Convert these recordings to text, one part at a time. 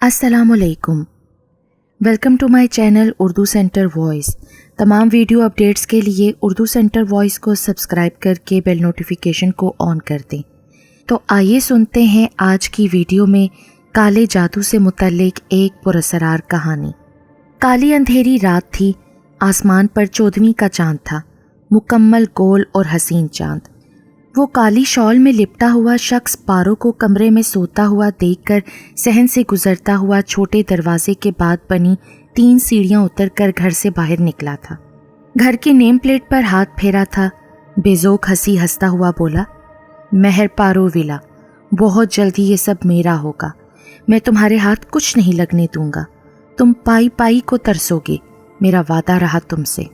अस्सलाम वालेकुम। Welcome to my channel Urdu centre voice. तमाम वीडियो अपडेट्स के लिए उर्दू सेंटर वॉइस को सब्सक्राइब करके बेल नोटिफिकेशन को ऑन कर दें। तो आइए सुनते हैं आज की वीडियो में काले जादू से मुतल्लिक एक पुरअसरार कहानी। काली अंधेरी रात थी। आसमान पर 14वीं का चांद था, मुकम्मल गोल और हसीन चांद। वो काली शॉल में लिपटा हुआ शख्स पारो को कमरे में सोता हुआ देखकर सहन से गुजरता हुआ छोटे दरवाजे के बाद बनी 3 सीढ़ियां उतरकर घर से बाहर निकला था। घर की नेम प्लेट पर हाथ फेरा था। बेजोक हंसी हंसता हुआ बोला, महर पारो विला, बहुत जल्दी ये सब मेरा होगा। मैं तुम्हारे हाथ कुछ नहीं लगने दूंगा। तुम पाई पाई को तरसोगे, मेरा वादा रहा तुमसे।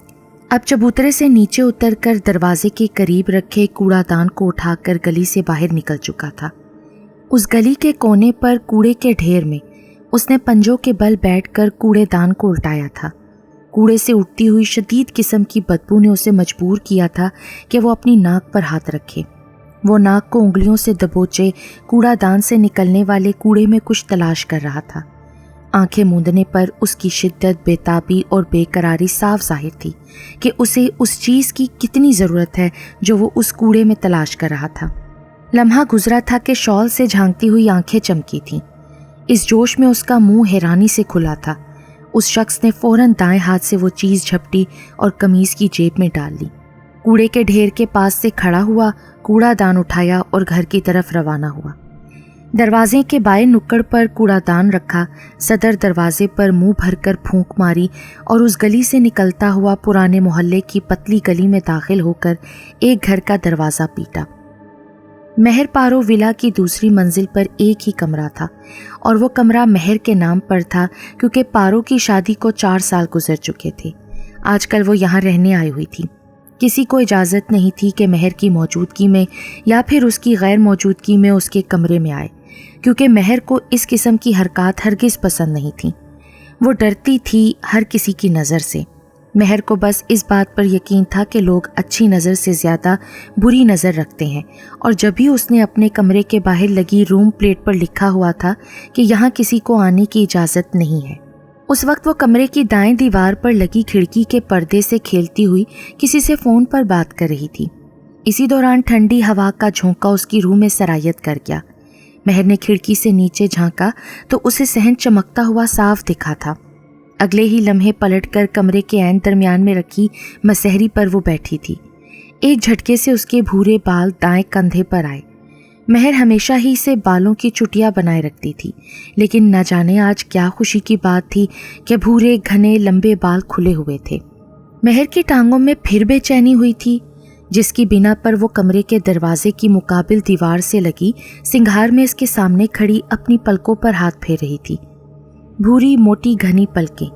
अब चबूतरे से नीचे उतरकर दरवाजे के करीब रखे कूड़ादान को उठाकर गली से बाहर निकल चुका था। उस गली के कोने पर कूड़े के ढेर में उसने पंजों के बल बैठकर कूड़ेदान को उल्टाया था। कूड़े से उठती हुई शदीद किस्म की बदबू ने उसे मजबूर किया था कि वो अपनी नाक पर हाथ रखे। वो नाक को उंगलियों से दबोचे कूड़ादान से निकलने वाले कूड़े में कुछ तलाश कर रहा था। आंखें मूंदने पर उसकी शिद्दत, बेताबी और बेकरारी साफ जाहिर थी कि उसे उस चीज़ की कितनी ज़रूरत है जो वो उस कूड़े में तलाश कर रहा था। लम्हा गुजरा था कि शॉल से झांकती हुई आंखें चमकी थीं। इस जोश में उसका मुंह हैरानी से खुला था। उस शख्स ने फ़ौरन दाएं हाथ से वो चीज़ झपटी और कमीज़ की जेब में डाल ली। कूड़े के ढेर के पास से खड़ा हुआ, कूड़ादान उठाया और घर की तरफ रवाना हुआ। दरवाजे के बाएं नुक्कड़ पर कूड़ादान रखा, सदर दरवाजे पर मुंह भरकर फूंक मारी और उस गली से निकलता हुआ पुराने मोहल्ले की पतली गली में दाखिल होकर एक घर का दरवाज़ा पीटा। महर पारो विला की दूसरी मंजिल पर एक ही कमरा था और वो कमरा महर के नाम पर था क्योंकि पारो की शादी को 4 साल गुजर चुके थे। आजकल वो यहाँ रहने आई हुई थी। किसी को इजाज़त नहीं थी कि महर की मौजूदगी में या फिर उसकी गैर मौजूदगी में उसके कमरे में आए, क्योंकि महर को इस किस्म की हरकत हरगिज़ पसंद नहीं थी। वो डरती थी हर किसी की नज़र से। महर को बस इस बात पर यकीन था कि लोग अच्छी नज़र से ज़्यादा बुरी नज़र रखते हैं, और जब भी उसने अपने कमरे के बाहर लगी रूम प्लेट पर लिखा हुआ था कि यहाँ किसी को आने की इजाज़त नहीं है, उस वक्त वो कमरे की दाएं दीवार पर लगी खिड़की के पर्दे से खेलती हुई किसी से फ़ोन पर बात कर रही थी। इसी दौरान ठंडी हवा का झोंका उसकी रूह में सरायत कर गया। महर ने खिड़की से नीचे झांका तो उसे सहन चमकता हुआ साफ दिखा था। अगले ही लम्हे पलटकर कमरे के ऐन दरमियान में रखी मसहरी पर वो बैठी थी। एक झटके से उसके भूरे बाल दाएं कंधे पर आए। महर हमेशा ही से बालों की चुटिया बनाए रखती थी, लेकिन न जाने आज क्या खुशी की बात थी कि भूरे घने लंबे बाल खुले हुए थे। महर की टांगों में फिर बेचैनी हुई थी, जिसकी बिना पर वो कमरे के दरवाजे की मुकाबिल दीवार से लगी सिंगार में इसके सामने खड़ी अपनी पलकों पर हाथ फेर रही थी। भूरी मोटी घनी पलकें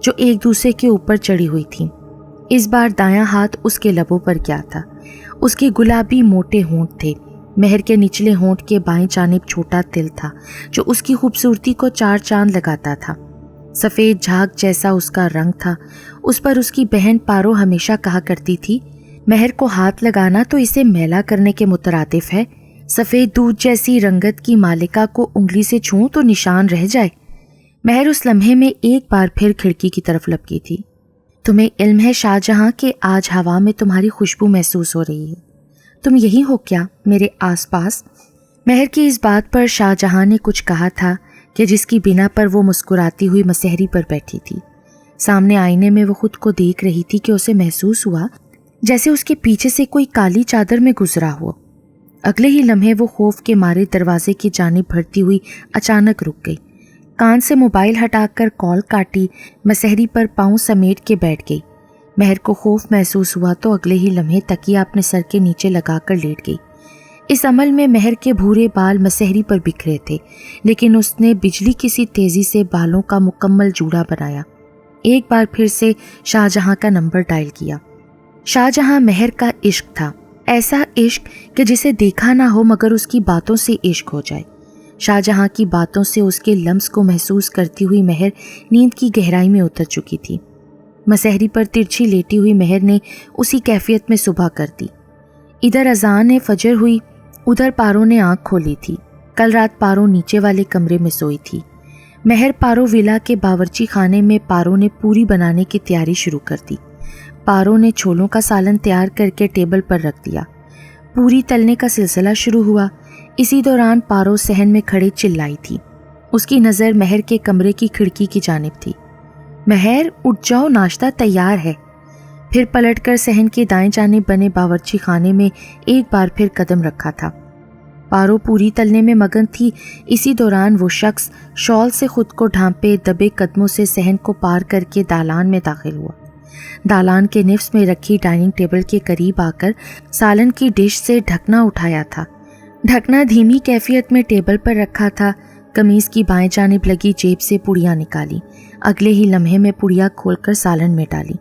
जो एक दूसरे के ऊपर चढ़ी हुई थीं। इस बार दायां हाथ उसके लबों पर गया था। उसके गुलाबी मोटे होंठ थे। महर के निचले होंठ के बाएं जानिब छोटा तिल था जो उसकी खूबसूरती को 4 चांद लगाता था। सफ़ेद झाग जैसा उसका रंग था। उस पर उसकी बहन पारो हमेशा कहा करती थी, महर को हाथ लगाना तो इसे मैला करने के मुतरादिफ है। सफ़ेद दूध जैसी रंगत की मालिका को उंगली से छूं तो निशान रह जाए। महर उस लम्हे में एक बार फिर खिड़की की तरफ लपकी थी। तुम्हें इल्म है शाहजहां कि आज हवा में तुम्हारी खुशबू महसूस हो रही है। तुम यही हो क्या मेरे आसपास? महर की इस बात पर शाहजहां ने कुछ कहा था कि जिसकी बिना पर वो मुस्कुराती हुई मसहरी पर बैठी थी। सामने आईने में वो खुद को देख रही थी कि उसे महसूस हुआ जैसे उसके पीछे से कोई काली चादर में गुजरा हो। अगले ही लम्हे वो खौफ के मारे दरवाजे की जानिब बढ़ती हुई अचानक रुक गई। कान से मोबाइल हटाकर कॉल काटी, मसहरी पर पाँव समेट के बैठ गई। महर को खौफ महसूस हुआ तो अगले ही लम्हे तकिया अपने सर के नीचे लगाकर लेट गई। इस अमल में महर के भूरे बाल मसहरी पर बिखरे थे, लेकिन उसने बिजली की सी तेज़ी से बालों का मुकम्मल जूड़ा बनाया। एक बार फिर से शाहजहां का नंबर डायल किया। शाहजहां महर का इश्क था, ऐसा इश्क कि जिसे देखा ना हो मगर उसकी बातों से इश्क हो जाए। शाहजहां की बातों से उसके लम्स को महसूस करती हुई महर नींद की गहराई में उतर चुकी थी। मसहरी पर तिरछी लेटी हुई महर ने उसी कैफियत में सुबह कर दी। इधर अजान फजर हुई, उधर पारो ने आंख खोली थी। कल रात पारो नीचे वाले कमरे में सोई थी। مہر پارو ولا کے باورچی خانے میں پارو نے پوری بنانے کی تیاری شروع کر دی۔ پارو نے چھولوں کا سالن تیار کر کے ٹیبل پر رکھ دیا۔ پوری تلنے کا سلسلہ شروع ہوا۔ اسی دوران پارو صحن میں کھڑے چلائی تھی۔ اس کی نظر مہر کے کمرے کی کھڑکی کی جانب تھی۔ مہر اٹھ جاؤ، ناشتہ تیار ہے۔ پھر پلٹ کر صحن کی دائیں جانب بنے باورچی خانے میں ایک بار پھر قدم رکھا تھا۔ پارو پوری تلنے میں مگن تھی۔ اسی دوران وہ شخص شال سے خود کو ڈھانپے دبے قدموں سے صحن کو پار کر کے دالان میں داخل ہوا۔ دالان کے نفس میں رکھی ڈائننگ ٹیبل کے قریب آ کر سالن کی ڈش سے ڈھکنا اٹھایا تھا۔ ڈھکنا دھیمی کیفیت میں ٹیبل پر رکھا تھا۔ قمیض کی بائیں جانب لگی جیب سے پڑیاں نکالی۔ اگلے ہی لمحے میں پڑیاں کھول کر سالن میں ڈالی۔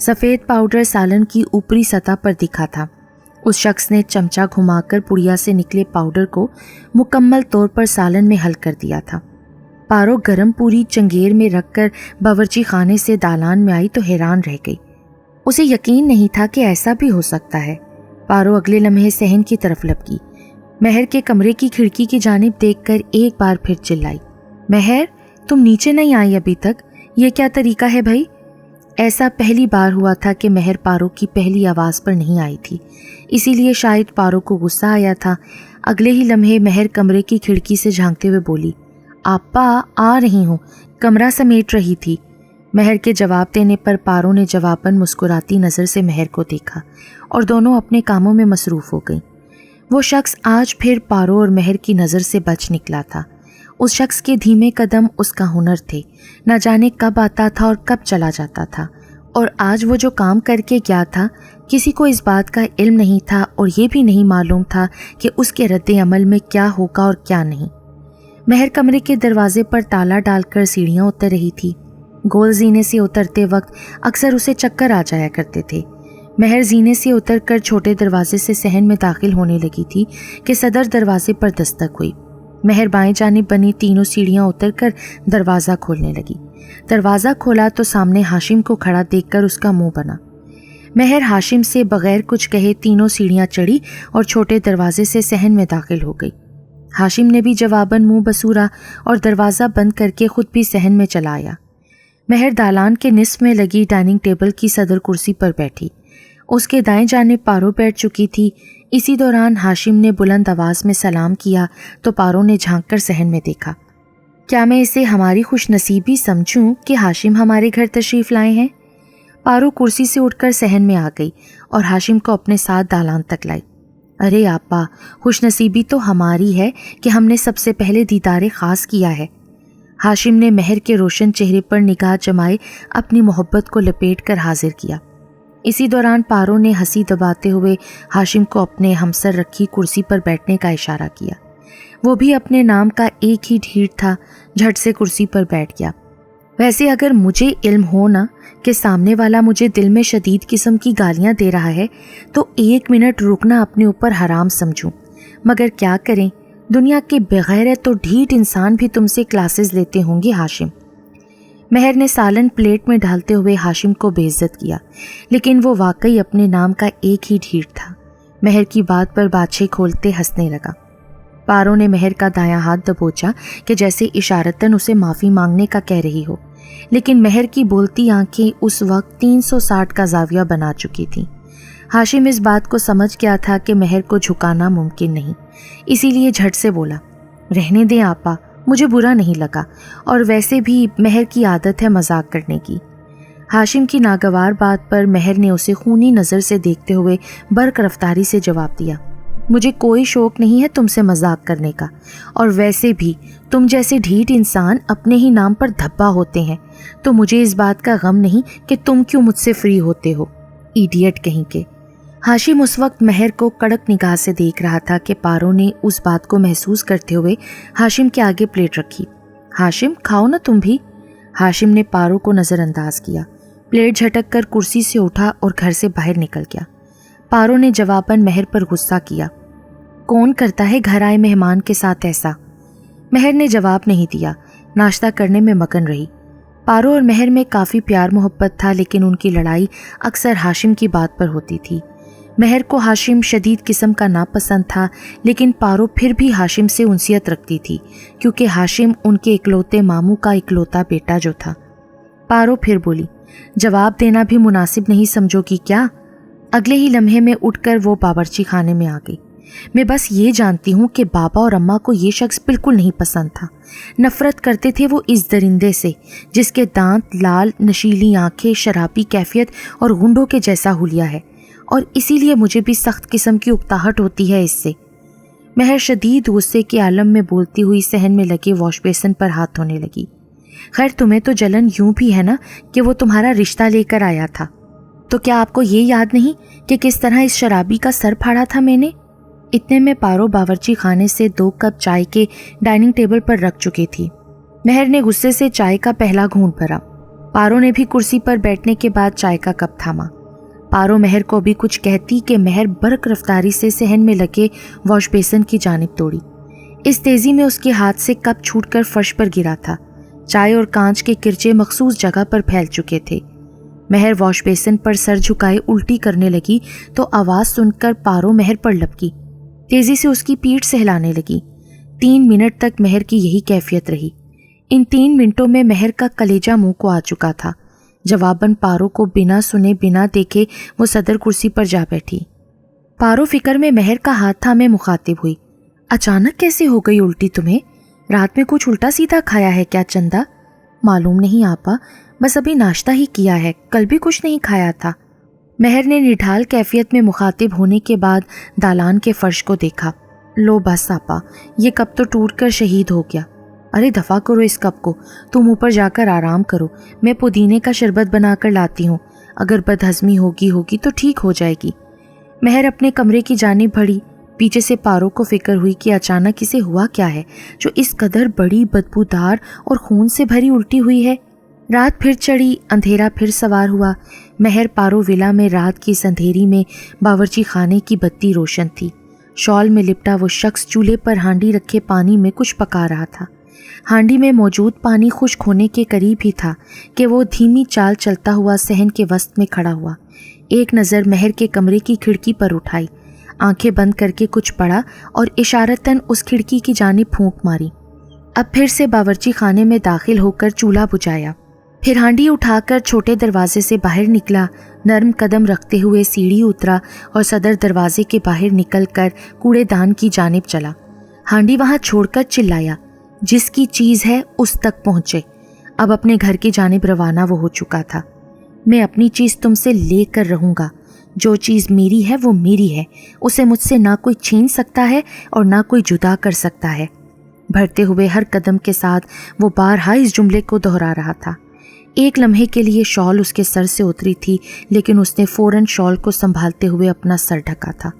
سفید پاؤڈر سالن کی اوپری سطح پر دکھا تھا۔ اس شخص نے چمچہ گھما کر پڑیا سے نکلے پاؤڈر کو مکمل طور پر سالن میں حل کر دیا تھا۔ پارو گرم پوری چنگیر میں رکھ کر باورچی خانے سے دالان میں آئی تو حیران رہ گئی۔ اسے یقین نہیں تھا کہ ایسا بھی ہو سکتا ہے۔ پارو اگلے لمحے صحن کی طرف لپکی۔ مہر کے کمرے کی کھڑکی کی جانب دیکھ کر ایک بار پھر چلائی، مہر تم نیچے نہیں آئی ابھی تک؟ یہ کیا طریقہ ہے بھائی؟ ایسا پہلی بار ہوا تھا کہ مہر پارو کی پہلی آواز پر نہیں آئی تھی، اسی لیے شاید پارو کو غصہ آیا تھا۔ اگلے ہی لمحے مہر کمرے کی کھڑکی سے جھانکتے ہوئے بولی، آپا آ رہی ہوں، کمرہ سمیٹ رہی تھی۔ مہر کے جواب دینے پر پارو نے جواباً مسکراتی نظر سے مہر کو دیکھا اور دونوں اپنے کاموں میں مصروف ہو گئیں۔ وہ شخص آج پھر پارو اور مہر کی نظر سے بچ نکلا تھا۔ اس شخص کے دھیمے قدم اس کا ہنر تھے، نہ جانے کب آتا تھا اور کب چلا جاتا تھا، اور آج وہ جو کام کر کے گیا تھا کسی کو اس بات کا علم نہیں تھا اور یہ بھی نہیں معلوم تھا کہ اس کے رد عمل میں کیا ہوگا اور کیا نہیں۔ مہر کمرے کے دروازے پر تالا ڈال کر سیڑھیاں اتر رہی تھی۔ گول زینے سے اترتے وقت اکثر اسے چکر آ جایا کرتے تھے۔ مہر زینے سے اتر کر چھوٹے دروازے سے صحن میں داخل ہونے لگی تھی کہ صدر دروازے پر دستک ہوئی۔ مہر بائیں جانب بنی تینوں سیڑھیاں اتر کر دروازہ کھولنے لگی۔ دروازہ کھولا تو سامنے ہاشم کو کھڑا دیکھ کر اس کا منہ بنا۔ مہر ہاشم سے بغیر کچھ کہے تینوں سیڑھیاں چڑھی اور چھوٹے دروازے سے صحن میں داخل ہو گئی۔ ہاشم نے بھی جواباً منہ بسورا اور دروازہ بند کر کے خود بھی صحن میں چلا آیا۔ مہر دالان کے نصف میں لگی ڈائننگ ٹیبل کی صدر کرسی پر بیٹھی۔ اس کے دائیں جانب پارو بیٹھ چکی تھی۔ اسی دوران ہاشم نے بلند آواز میں سلام کیا تو پارو نے جھانک کر صحن میں دیکھا۔ کیا میں اسے ہماری خوش نصیبی سمجھوں کہ ہاشم ہمارے گھر تشریف لائے ہیں؟ پارو کرسی سے اٹھ کر صحن میں آ گئی اور ہاشم کو اپنے ساتھ دالان تک لائی۔ ارے آپا، خوش نصیبی تو ہماری ہے کہ ہم نے سب سے پہلے دیدار خاص کیا ہے۔ ہاشم نے مہر کے روشن چہرے پر نگاہ جمائے اپنی محبت کو لپیٹ کر حاضر کیا۔ اسی دوران پارو نے ہنسی دباتے ہوئے ہاشم کو اپنے ہمسر رکھی کرسی پر بیٹھنے کا اشارہ کیا۔ وہ بھی اپنے نام کا ایک ہی ڈھیٹ تھا، جھٹ سے کرسی پر بیٹھ گیا۔ ویسے اگر مجھے علم ہو نا کہ سامنے والا مجھے دل میں شدید قسم کی گالیاں دے رہا ہے تو 1 منٹ رکنا اپنے اوپر حرام سمجھوں، مگر کیا کریں، دنیا کے بغیرت تو ڈھیٹ انسان بھی تم سے کلاسز لیتے ہوں گے ہاشم۔ مہر نے سالن پلیٹ میں ڈالتے ہوئے ہاشم کو بے عزت کیا، لیکن وہ واقعی اپنے نام کا ایک ہی ڈھیٹ تھا۔ مہر کی بات پر باچھے کھولتے ہنسنے لگا۔ پارو نے مہر کا دایاں ہاتھ دبوچا کہ جیسے اشارتاً اسے معافی مانگنے کا کہہ رہی ہو، لیکن مہر کی بولتی آنکھیں اس وقت 360 کا زاویہ بنا چکی تھیں۔ ہاشم اس بات کو سمجھ گیا تھا کہ مہر کو جھکانا ممکن نہیں، اسی لیے جھٹ سے بولا، رہنے دیں آپا، مجھے برا نہیں لگا، اور ویسے بھی مہر کی عادت ہے مذاق کرنے کی۔ ہاشم کی ناگوار بات پر مہر نے اسے خونی نظر سے دیکھتے ہوئے برق رفتاری سے جواب دیا، مجھے کوئی شوق نہیں ہے تم سے مذاق کرنے کا، اور ویسے بھی تم جیسے ڈھیٹ انسان اپنے ہی نام پر دھبا ہوتے ہیں، تو مجھے اس بات کا غم نہیں کہ تم کیوں مجھ سے فری ہوتے ہو، ایڈیٹ کہیں کے۔ ہاشم اس وقت مہر کو کڑک نگاہ سے دیکھ رہا تھا کہ پارو نے اس بات کو محسوس کرتے ہوئے ہاشم کے آگے پلیٹ رکھی۔ ہاشم کھاؤ نا تم بھی۔ ہاشم نے پارو کو نظر انداز کیا، پلیٹ جھٹک کر کرسی سے اٹھا اور گھر سے باہر نکل گیا۔ پارو نے جواباً مہر پر غصہ کیا، کون کرتا ہے گھر آئے مہمان کے ساتھ ایسا؟ مہر نے جواب نہیں دیا، ناشتہ کرنے میں مگن رہی۔ پارو اور مہر میں کافی پیار محبت تھا، لیکن ان کی لڑائی اکثر ہاشم کی بات پر ہوتی تھی۔ مہر کو ہاشم شدید قسم کا ناپسند تھا، لیکن پارو پھر بھی ہاشم سے انسیت رکھتی تھی کیونکہ ہاشم ان کے اکلوتے ماموں کا اکلوتا بیٹا جو تھا۔ پارو پھر بولی، جواب دینا بھی مناسب نہیں سمجھو گی کیا؟ اگلے ہی لمحے میں اٹھ کر وہ باورچی خانے میں آ گئی۔ میں بس یہ جانتی ہوں کہ بابا اور اماں کو یہ شخص بالکل نہیں پسند تھا۔ نفرت کرتے تھے وہ اس درندے سے جس کے دانت لال، نشیلی آنکھیں، شرابی کیفیت اور گنڈوں کے جیسا حلیہ ہے، اور اسی لیے مجھے بھی سخت قسم کی اکتاہٹ ہوتی ہے اس سے۔ مہر شدید غصے کے عالم میں بولتی ہوئی صحن میں لگے واش بیسن پر ہاتھ دھونے لگی۔ خیر تمہیں تو جلن یوں بھی ہے نا کہ وہ تمہارا رشتہ لے کر آیا تھا، تو کیا آپ کو یہ یاد نہیں کہ کس طرح اس شرابی کا سر پھاڑا تھا میں نے؟ اتنے میں پارو باورچی خانے سے 2 کپ چائے کے ڈائننگ ٹیبل پر رکھ چکی تھی۔ مہر نے غصے سے چائے کا پہلا گھونٹ بھرا۔ پارو نے بھی کرسی پر بیٹھنے کے بعد چائے کا کپ تھاما۔ پارو مہر کو بھی کچھ کہتی کہ مہر برق رفتاری سے صحن میں لگے واش بیسن کی جانب دوڑی۔ اس تیزی میں اس کے ہاتھ سے کپ چھوٹ کر فرش پر گرا تھا۔ چائے اور کانچ کے کرچے مخصوص جگہ پر پھیل چکے تھے۔ مہر واش بیسن پر سر جھکائے الٹی کرنے لگی تو آواز سن کر پارو مہر پر لپکی، تیزی سے اس کی پیٹھ سہلانے لگی۔ 3 منٹ تک مہر کی یہی کیفیت رہی۔ ان 3 منٹوں میں مہر کا کلیجہ منہ کو آ چکا تھا۔ جواباً پارو کو بنا سنے بنا دیکھے وہ صدر کرسی پر جا بیٹھی۔ پارو فکر میں مہر کا ہاتھ تھامے مخاطب ہوئی، اچانک کیسے ہو گئی الٹی تمہیں؟ رات میں کچھ الٹا سیدھا کھایا ہے کیا چندہ؟ معلوم نہیں آپا، بس ابھی ناشتہ ہی کیا ہے، کل بھی کچھ نہیں کھایا تھا۔ مہر نے نڈھال کیفیت میں مخاطب ہونے کے بعد دالان کے فرش کو دیکھا۔ لو بس آپا، یہ کپ تو ٹوٹ کر شہید ہو گیا۔ ارے دفع کرو اس کپ کو، تم اوپر جا کر آرام کرو، میں پودینے کا شربت بنا کر لاتی ہوں، اگر بد ہضمی ہوگی تو ٹھیک ہو جائے گی۔ مہر اپنے کمرے کی جانب بڑھی۔ پیچھے سے پارو کو فکر ہوئی کہ اچانک اسے ہوا کیا ہے جو اس قدر بڑی، بدبودار اور خون سے بھری الٹی ہوئی ہے۔ رات پھر چڑھی، اندھیرا پھر سوار ہوا۔ مہر پارو ولا میں رات کی اس اندھیری میں باورچی خانے کی بتی روشن تھی۔ شال میں لپٹا وہ شخص چولہے پر ہانڈی رکھے پانی میں کچھ پکا رہا تھا۔ ہانڈی میں موجود پانی خشک ہونے کے قریب ہی تھا کہ وہ دھیمی چال چلتا ہوا صحن کے وسط میں کھڑا ہوا۔ ایک نظر مہر کے کمرے کی کھڑکی پر اٹھائی، آنکھیں بند کر کے کچھ پڑھا اور اشارتاً اس کھڑکی کی جانب پھونک ماری۔ اب پھر سے باورچی خانے میں داخل ہو کر چولہا بجھایا، پھر ہانڈی اٹھا کر چھوٹے دروازے سے باہر نکلا، نرم قدم رکھتے ہوئے سیڑھی اترا اور صدر دروازے کے باہر نکل کر کوڑے دان کی جانب چلا۔ ہانڈی وہاں چھوڑ کر چلایا، جس کی چیز ہے اس تک پہنچے۔ اب اپنے گھر کی جانب روانہ وہ ہو چکا تھا۔ میں اپنی چیز تم سے لے کر رہوں گا، جو چیز میری ہے وہ میری ہے، اسے مجھ سے نہ کوئی چھین سکتا ہے اور نہ کوئی جدا کر سکتا ہے۔ بڑھتے ہوئے ہر قدم کے ساتھ وہ بارہا اس جملے کو دہرا رہا تھا۔ ایک لمحے کے لیے شال اس کے سر سے اتری تھی، لیکن اس نے فوراً شال کو سنبھالتے ہوئے اپنا سر ڈھکا تھا۔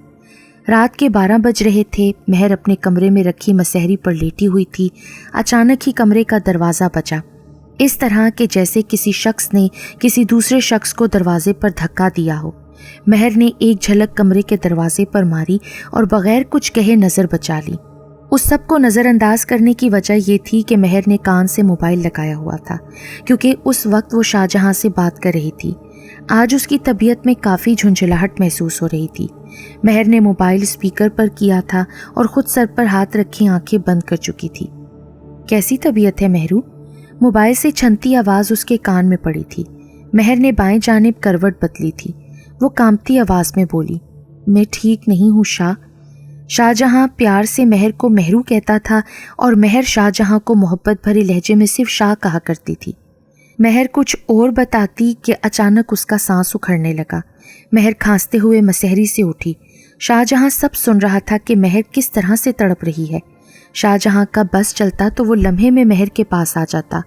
رات کے 12 بج رہے تھے۔ مہر اپنے کمرے میں رکھی مسہری پر لیٹی ہوئی تھی۔ اچانک ہی کمرے کا دروازہ بجا، اس طرح کہ جیسے کسی شخص نے کسی دوسرے شخص کو دروازے پر دھکا دیا ہو۔ مہر نے ایک جھلک کمرے کے دروازے پر ماری اور بغیر کچھ کہے نظر بچا لی۔ اس سب کو نظر انداز کرنے کی وجہ یہ تھی کہ مہر نے کان سے موبائل لگایا ہوا تھا، کیونکہ اس وقت وہ شاہجہاں سے بات کر رہی تھی۔ آج اس کی طبیعت میں کافی جھنجھلاہٹ محسوس ہو رہی تھی۔ مہر نے موبائل اسپیکر پر کیا تھا اور خود سر پر ہاتھ رکھی آنکھیں بند کر چکی تھی۔ کیسی طبیعت ہے مہرو؟ موبائل سے چھنتی آواز اس کے کان میں پڑی تھی۔ مہر نے بائیں جانب کروٹ بدلی تھی۔ وہ کانپتی آواز میں بولی، میں ٹھیک نہیں ہوں شاہ۔ شاہجہاں پیار سے مہر کو مہرو کہتا تھا اور مہر شاہجہاں کو محبت بھرے لہجے میں صرف شاہ کہا کرتی تھی۔ مہر کچھ اور بتاتی کہ اچانک اس کا سانس اکھڑنے لگا۔ مہر کھانستے ہوئے مسہری سے اٹھی۔ شاہجہاں سب سن رہا تھا کہ مہر کس طرح سے تڑپ رہی ہے۔ شاہجہاں کا بس چلتا تو وہ لمحے میں مہر کے پاس آ جاتا،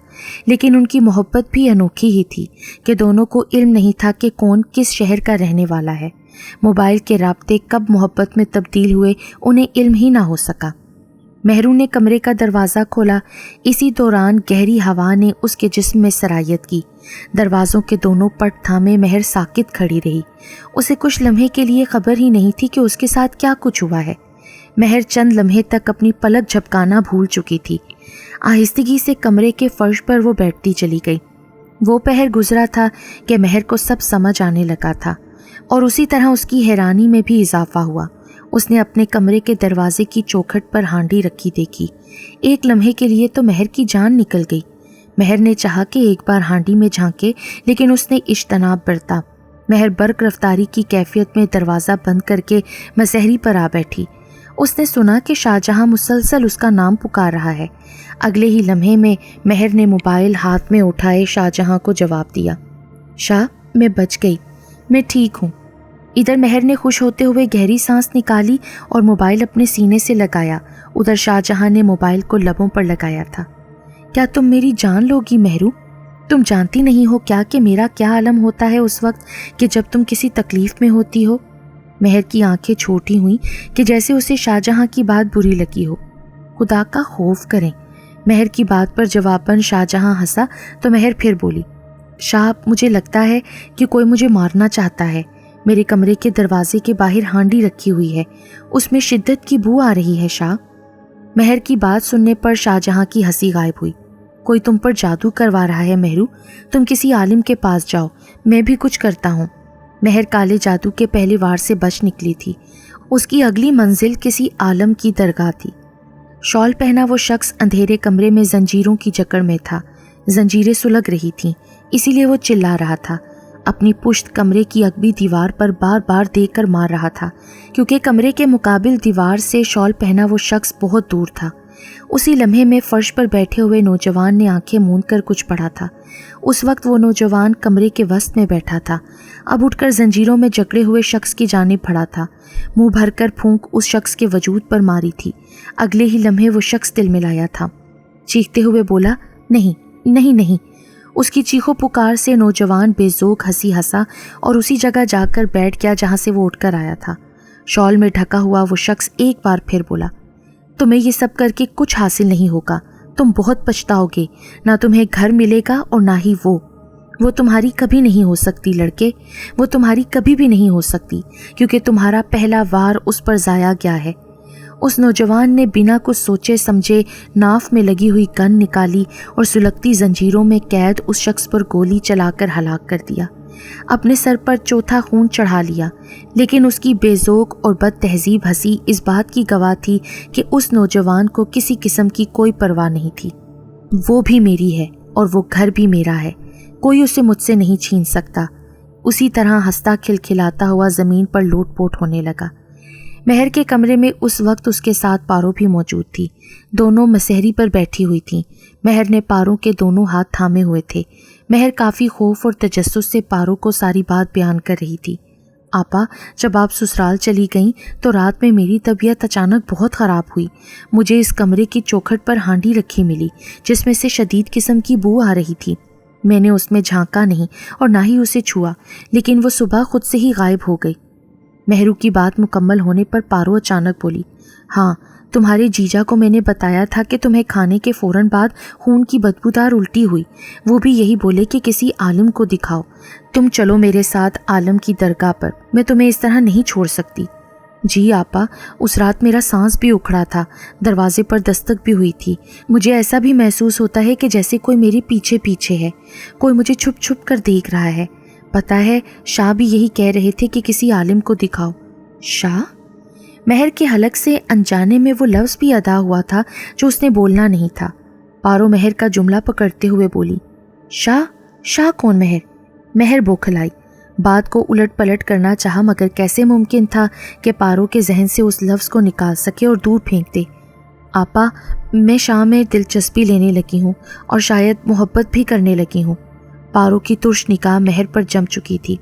لیکن ان کی محبت بھی انوکھی ہی تھی کہ دونوں کو علم نہیں تھا کہ کون کس شہر کا رہنے والا ہے۔ موبائل کے رابطے کب محبت میں تبدیل ہوئے انہیں علم ہی نہ ہو سکا۔ مہرو نے کمرے کا دروازہ کھولا۔ اسی دوران گہری ہوا نے اس کے جسم میں سرایت کی۔ دروازوں کے دونوں پٹ تھامے مہر ساکت کھڑی رہی۔ اسے کچھ لمحے کے لیے خبر ہی نہیں تھی کہ اس کے ساتھ کیا کچھ ہوا ہے۔ مہر چند لمحے تک اپنی پلک جھپکانا بھول چکی تھی۔ آہستگی سے کمرے کے فرش پر وہ بیٹھتی چلی گئی۔ وہ پہر گزرا تھا کہ مہر کو سب سمجھ آنے لگا تھا۔ और उसी तरह उसकी हैरानी में भी इजाफा हुआ। उसने अपने कमरे के दरवाजे की चौखट पर हांडी रखी देखी। एक लम्हे के लिए तो महर की जान निकल गई। महर ने चाहा कि एक बार हांडी में झांके, लेकिन उसने इज्तनाब बरता। महर बर्क रफ्तारी की कैफियत में दरवाज़ा बंद करके मसहरी पर आ बैठी। उसने सुना कि शाहजहां मुसलसल उसका नाम पुकार रहा है। अगले ही लम्हे में महर ने मोबाइल हाथ में उठाए शाहजहां को जवाब दिया। शाह, मैं बच गई, मैं ठीक हूँ। इधर महर ने खुश होते हुए गहरी सांस निकाली और मोबाइल अपने सीने से लगाया। उधर शाहजहां ने मोबाइल को लबों पर लगाया था। क्या तुम मेरी जान लोगी महरू? तुम जानती नहीं हो क्या कि मेरा क्या आलम होता है उस वक्त कि जब तुम किसी तकलीफ में होती हो। महर की आंखें छोटी हुईं कि जैसे उसे शाहजहां की बात बुरी लगी हो। खुदा का खौफ करें। महर की बात पर जवाबन शाहजहां हंसा तो महर फिर बोली, शाह, मुझे लगता है कि कोई मुझे मारना चाहता है। मेरे कमरे के दरवाजे के बाहर हांडी रखी हुई है, उसमें शिद्दत की बू आ रही है शाह। महर की बात सुनने पर शाहजहां की हंसी गायब हुई। कोई तुम पर जादू करवा रहा है महरू, तुम किसी आलिम के पास जाओ, मैं भी कुछ करता हूँ। महर काले जादू के पहले वार से बच निकली थी। उसकी अगली मंजिल किसी आलम की दरगाह थी। शॉल पहना वो शख्स अंधेरे कमरे में जंजीरों की जकड़ में था। जंजीरें सुलग रही थीं, इसीलिए वो चिल्ला रहा था। अपनी पुश्त कमरे की अगबी दीवार पर बार बार देकर मार रहा था, क्योंकि कमरे के मुकाबिल दीवार से शॉल पहना वो शख्स बहुत दूर था। उसी लम्हे में फर्श पर बैठे हुए नौजवान ने आंखें मूंद कर कुछ पढ़ा था। उस वक्त वो नौजवान कमरे के वस्त में बैठा था। अब उठकर जंजीरों में जकड़े हुए शख्स की जानिब बढ़ा था। मुंह भरकर फूंक उस शख्स के वजूद पर मारी थी। अगले ही लम्हे वो शख्स तिलमिलाया था। चीखते हुए बोला, नहीं नहीं नहीं। उसकी चीखों पुकार से नौजवान बेजोक हंसी हंसा और उसी जगह जाकर बैठ गया जहां से वो उठकर आया था। शॉल में ढका हुआ वो शख्स एक बार फिर बोला, तुम्हें ये सब करके कुछ हासिल नहीं होगा, तुम बहुत पछताओगे। ना तुम्हें घर मिलेगा और ना ही वो तुम्हारी कभी नहीं हो सकती लड़के, वो तुम्हारी कभी भी नहीं हो सकती, क्योंकि तुम्हारा पहला वार उस पर ज़ाया गया है। उस नौजवान ने बिना कुछ सोचे समझे नाफ में लगी हुई गन निकाली और सुलगती जंजीरों में कैद उस शख्स पर गोली चलाकर हलाक कर दिया। अपने सर पर चौथा खून चढ़ा लिया, लेकिन उसकी बेजोक और बद तहजीब हंसी इस बात की गवाह थी कि उस नौजवान को किसी किस्म की कोई परवाह नहीं थी। वो भी मेरी है और वो घर भी मेरा है, कोई उसे मुझसे नहीं छीन सकता। उसी तरह हंसता खिलखिलाता हुआ ज़मीन पर लोट-पोट होने लगा। महर के कमरे में उस वक्त उसके साथ पारो भी मौजूद थी। दोनों मसहरी पर बैठी हुई थीं। महर ने पारो के दोनों हाथ थामे हुए थे। महर काफ़ी खौफ और तजस्सुस से पारो को सारी बात बयान कर रही थी। आपा, जब आप ससुराल चली गईं तो रात में मेरी तबीयत अचानक बहुत ख़राब हुई। मुझे इस कमरे की चौखट पर हांडी रखी मिली जिसमें से शदीद किस्म की बू आ रही थी। मैंने उसमें झांका नहीं और ना ही उसे छुआ, लेकिन वो सुबह खुद से ही गायब हो गई। महरू की बात मुकम्मल होने पर पारो अचानक बोली, हाँ, तुम्हारे जीजा को मैंने बताया था कि तुम्हें खाने के फ़ौरन बाद खून की बदबूदार उल्टी हुई। वो भी यही बोले कि किसी आलिम को दिखाओ। तुम चलो मेरे साथ आलम की दरगाह पर, मैं तुम्हें इस तरह नहीं छोड़ सकती। जी आपा, उस रात मेरा सांस भी उखड़ा था, दरवाजे पर दस्तक भी हुई थी। मुझे ऐसा भी महसूस होता है कि जैसे कोई मेरे पीछे पीछे है, कोई मुझे छुप छुप कर देख रहा है। पता है, शाह भी यही कह रहे थे कि किसी आलिम को दिखाओ। शाह? महर के हलक से अनजाने में वो लफ्ज़ भी अदा हुआ था जो उसने बोलना नहीं था। पारो महर का जुमला पकड़ते हुए बोली, शाह? शाह कौन? महर? महर बौखलाई। बात को उलट पलट करना चाहा, मगर कैसे मुमकिन था कि पारो के जहन से उस लफ्ज़ को निकाल सके और दूर फेंक दे। आपा, मैं शाह में दिलचस्पी लेने लगी हूँ और शायद मोहब्बत भी करने लगी हूँ। पारो की तुर्श निगाह महर पर जम चुकी थी।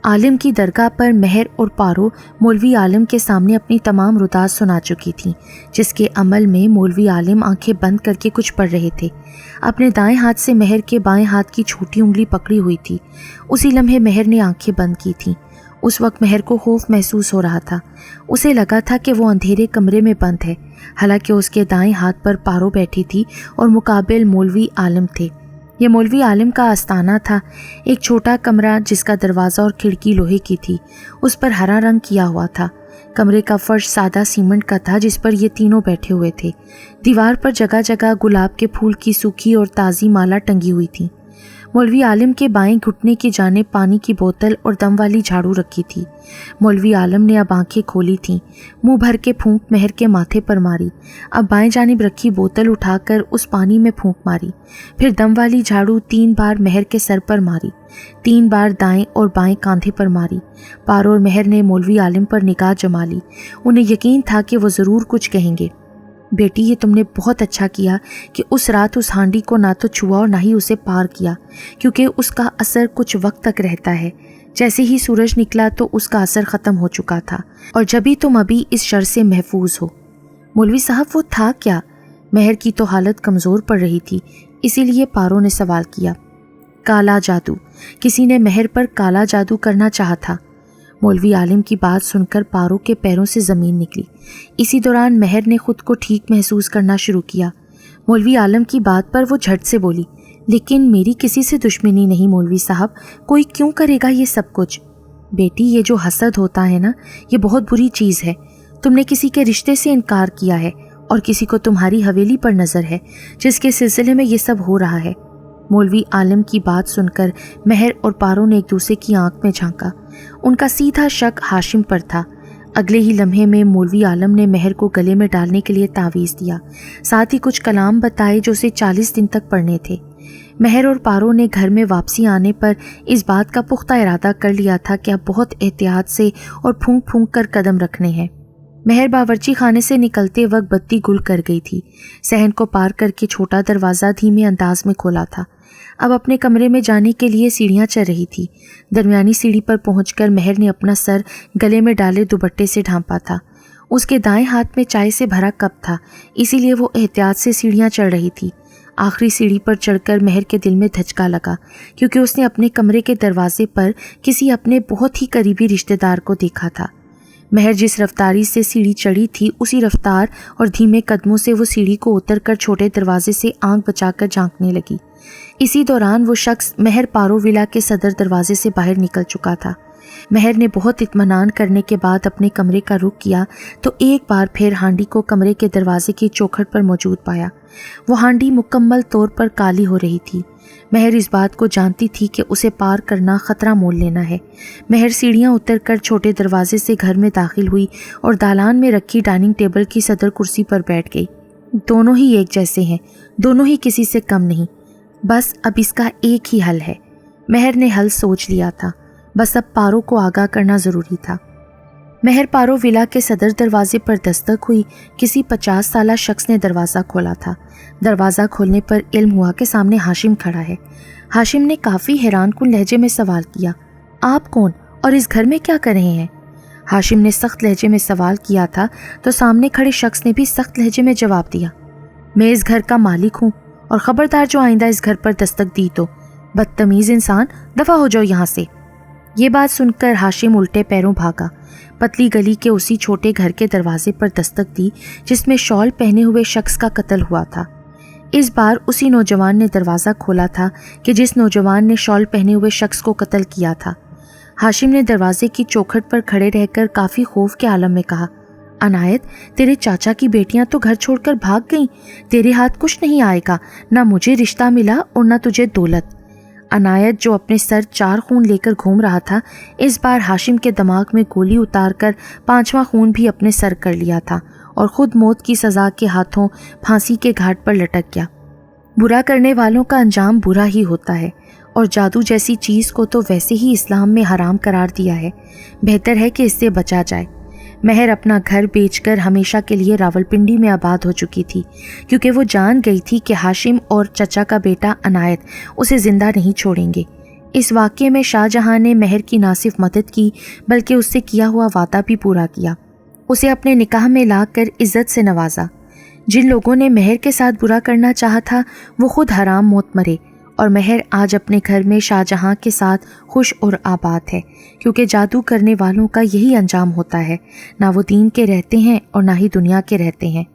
आलिम की दरगाह पर महर और पारो मौलवी आलिम के सामने अपनी तमाम रुदात सुना चुकी थीं, जिसके अमल में मौलवी आलिम आंखें बंद करके कुछ पढ़ रहे थे। अपने दाएं हाथ से महर के बाएं हाथ की छोटी उंगली पकड़ी हुई थी। उसी लम्हे महर ने आंखें बंद की थीं। उस वक्त महर को खौफ महसूस हो रहा था। उसे लगा था कि वो अंधेरे कमरे में बंद है, हालांकि उसके दाएं हाथ पर पारो बैठी थी और मुकाबिल मौलवी आलिम थे। यह मौलवी आलिम का आस्ताना था, एक छोटा कमरा जिसका दरवाज़ा और खिड़की लोहे की थी। उस पर हरा रंग किया हुआ था। कमरे का फर्श सादा सीमेंट का था जिस पर ये तीनों बैठे हुए थे। दीवार पर जगह जगह गुलाब के फूल की सूखी और ताज़ी माला टंगी हुई थी। मौलवी आलिम के बाएं घुटने की जानिब पानी की बोतल और दम वाली झाड़ू रखी थी। मौलवी आलिम ने अब आंखें खोली थीं, मुंह भर के फूंक महर के माथे पर मारी। अब बाएं जानिब रखी बोतल उठाकर उस पानी में फूंक मारी, फिर दम वाली झाड़ू 3 बार महर के सर पर मारी, 3 बार दाएं और बाएं कांधे पर मारी। पारो और महर ने मौलवी आलिम पर निगाह जमा ली। उन्हें यकीन था कि वो ज़रूर कुछ कहेंगे। बेटी, ये तुमने बहुत अच्छा किया कि उस रात उस हांडी को ना तो छुआ और ना ही उसे पार किया, क्योंकि उसका असर कुछ वक्त तक रहता है। जैसे ही सूरज निकला तो उसका असर ख़त्म हो चुका था, और जब भी तुम अभी इस शर से महफूज हो। मौलवी साहब, वो था क्या? महर की तो हालत कमज़ोर पड़ रही थी, इसीलिए पारो ने सवाल किया। काला जादू। किसी ने महर पर काला जादू करना चाहा था। मौलवी आलिम की बात सुनकर पारो के पैरों से ज़मीन निकली। इसी दौरान महर ने खुद को ठीक महसूस करना शुरू किया। मौलवी आलिम की बात पर वो झट से बोली, लेकिन मेरी किसी से दुश्मनी नहीं मौलवी साहब, कोई क्यों करेगा ये सब कुछ? बेटी, ये जो हसद होता है ना, ये बहुत बुरी चीज़ है। तुमने किसी के रिश्ते से इनकार किया है और किसी को तुम्हारी हवेली पर नज़र है, जिसके सिलसिले में ये सब हो रहा है। मौलवी आलिम की बात सुनकर महर और पारो ने एक दूसरे की आंख में झांका। उनका सीधा शक हाशिम पर था। अगले ही लम्हे में मौलवी आलिम ने महर को गले में डालने के लिए तावीज़ दिया, साथ ही कुछ कलाम बताए जो उसे 40 दिन तक पढ़ने थे। महर और पारो ने घर में वापसी आने पर इस बात का पुख्ता इरादा कर लिया था कि अब बहुत एहतियात से और फूंक फूंक कर कदम रखने हैं। महर बावर्ची खाने से निकलते वक्त बत्ती गुल कर गई थी। सहन को पार करके छोटा दरवाज़ा धीमे अंदाज में खोला था। अब अपने कमरे में जाने के लिए सीढ़ियाँ चढ़ रही थी। दरमियानी सीढ़ी पर पहुंचकर महर ने अपना सर गले में डाले दुपट्टे से ढांपा था। उसके दाएं हाथ में चाय से भरा कप था, इसीलिए वो एहतियात से सीढ़ियाँ चढ़ रही थी। आखिरी सीढ़ी पर चढ़कर महर के दिल में धचका लगा, क्योंकि उसने अपने कमरे के दरवाजे पर किसी अपने बहुत ही करीबी रिश्तेदार को देखा था। महर जिस रफ्तारी से सीढ़ी चढ़ी थी, उसी रफ्तार और धीमे कदमों से वो सीढ़ी को उतरकर छोटे दरवाजे से आंख बचाकर झांकने लगी। इसी दौरान वो शख्स महर पारो विला के सदर दरवाजे से बाहर निकल चुका था। महर ने बहुत इत्मीनान करने के बाद अपने कमरे का रुख किया तो एक बार फिर हांडी को कमरे के दरवाजे की चौखट पर मौजूद पाया। वो हांडी मुकम्मल तौर पर काली हो रही थी। महर इस बात को जानती थी कि उसे पार करना ख़तरा मोल लेना है। महर सीढ़ियाँ उतरकर छोटे दरवाजे से घर में दाखिल हुई और दालान में रखी डाइनिंग टेबल की सदर कुर्सी पर बैठ गई। दोनों ही एक जैसे हैं, दोनों ही किसी से कम नहीं। बस अब इसका एक ही हल है। महर ने हल सोच लिया था, बस अब पारो को आगाह करना ज़रूरी था। महर पारो विला के सदर दरवाजे पर दस्तक हुई। किसी 50 साला शख्स ने दरवाज़ा खोला था। दरवाज़ा खोलने पर इल्म हुआ कि सामने हाशिम खड़ा है। हाशिम ने काफ़ी हैरानकुन लहजे में सवाल किया, आप कौन और इस घर में क्या कर रहे हैं? हाशिम ने सख्त लहजे में सवाल किया था तो सामने खड़े शख्स ने भी सख्त लहजे में जवाब दिया, मैं इस घर का मालिक हूँ और ख़बरदार जो आइंदा इस घर पर दस्तक दी तो बदतमीज़ इंसान, दफ़ा हो जाओ यहाँ से। ये बात सुनकर हाशिम उल्टे पैरों भागा। पतली गली के उसी छोटे घर के दरवाजे पर दस्तक दी जिसमें शॉल पहने हुए शख्स का कत्ल हुआ था। इस बार उसी नौजवान ने दरवाज़ा खोला था कि जिस नौजवान ने शॉल पहने हुए शख्स को कत्ल किया था। हाशिम ने दरवाजे की चौखट पर खड़े रहकर काफ़ी खौफ के आलम में कहा, अनायत, तेरे चाचा की बेटियां तो घर छोड़कर भाग गईं। तेरे हाथ कुछ नहीं आएगा, ना मुझे रिश्ता मिला और ना तुझे दौलत। अनायत, जो अपने सर 4 खून लेकर घूम रहा था, इस बार हाशिम के दिमाग में गोली उतारकर 5वां खून भी अपने सर कर लिया था और ख़ुद मौत की सज़ा के हाथों फांसी के घाट पर लटक गया। बुरा करने वालों का अंजाम बुरा ही होता है और जादू जैसी चीज़ को तो वैसे ही इस्लाम में हराम करार दिया है। बेहतर है कि इससे बचा जाए। महर अपना घर बेचकर हमेशा के लिए रावलपिंडी में आबाद हो चुकी थी, क्योंकि वो जान गई थी कि हाशिम और चचा का बेटा अनायत उसे ज़िंदा नहीं छोड़ेंगे। इस वाक़ये में शाहजहां ने महर की ना सिर्फ मदद की बल्कि उससे किया हुआ वादा भी पूरा किया। उसे अपने निकाह में लाकर इज़्ज़त से नवाजा। जिन लोगों ने महर के साथ बुरा करना चाहा था वो खुद हराम मौत मरे और महर आज अपने घर में शाहजहां के साथ खुश और आबाद है, क्योंकि जादू करने वालों का यही अंजाम होता है, ना वो दीन के रहते हैं और ना ही दुनिया के रहते हैं।